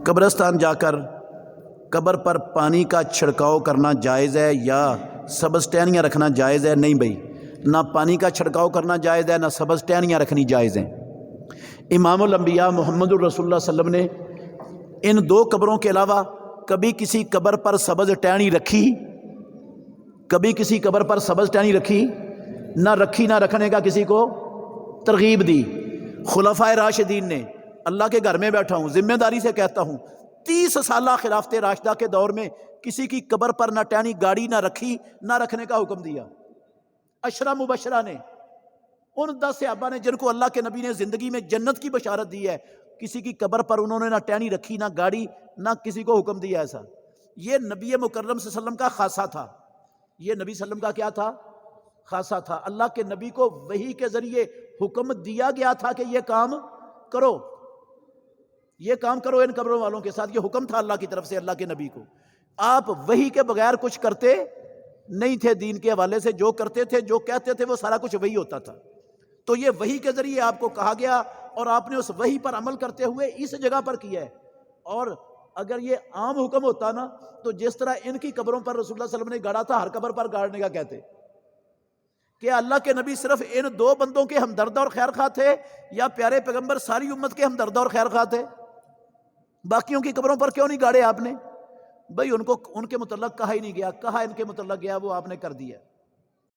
قبرستان جا کر قبر پر پانی کا چھڑکاؤ کرنا جائز ہے یا سبز ٹہنیاں رکھنا جائز ہے؟ نہیں بھائی، نہ پانی کا چھڑکاؤ کرنا جائز ہے، نہ سبز ٹہنیاں رکھنی جائز ہیں۔ امام الانبیاء محمد الرسول اللہ صلی اللہ علیہ وسلم نے ان دو قبروں کے علاوہ کبھی کسی قبر پر سبز ٹہنی رکھی؟ کبھی کسی قبر پر سبز ٹہنی رکھی؟ نہ رکھی، نہ رکھنے کا کسی کو ترغیب دی۔ خلفائے راشدین نے، اللہ کے گھر میں بیٹھا ہوں، ذمہ داری سے کہتا ہوں، 30 سالہ خلافت راشدہ کے دور میں کسی کی قبر پر نہ ٹہنی گاڑی نہ رکھی، نہ رکھنے کا حکم دیا۔ عشرہ مبشرہ نے، ان 10 صحابہ نے جن کو اللہ کے نبی نے زندگی میں جنت کی بشارت دی ہے، کسی کی قبر پر انہوں نے نہ ٹہنی رکھی، نہ گاڑی، نہ کسی کو حکم دیا ایسا۔ یہ نبی مکرم صلی اللہ علیہ وسلم کا خاصہ تھا۔ یہ نبی صلی اللہ علیہ وسلم کا کیا تھا؟ خاصہ تھا۔ اللہ کے نبی کو وحی کے ذریعے حکم دیا گیا تھا کہ یہ کام کرو، یہ کام کرو ان قبروں والوں کے ساتھ، یہ حکم تھا اللہ کی طرف سے اللہ کے نبی کو۔ آپ وحی کے بغیر کچھ کرتے نہیں تھے، دین کے حوالے سے جو کرتے تھے، جو کہتے تھے، وہ سارا کچھ وحی ہوتا تھا۔ تو یہ وحی کے ذریعے آپ کو کہا گیا اور آپ نے اس وحی پر عمل کرتے ہوئے اس جگہ پر کیا ہے۔ اور اگر یہ عام حکم ہوتا نا تو جس طرح ان کی قبروں پر رسول اللہ صلی اللہ علیہ وسلم نے گاڑا تھا، ہر قبر پر گاڑنے کا کہتے کہ اللہ کے نبی صرف ان 2 بندوں کے ہمدرد اور خیر خواہ تھے، یا پیارے پیغمبر ساری امت کے ہمدرد اور خیر خواہ تھے؟ باقیوں کی قبروں پر کیوں نہیں گاڑے آپ نے؟ بھئی ان کو ان کے متعلق کہا ہی نہیں گیا، کہا ان کے متعلق گیا وہ آپ نے کر دیا۔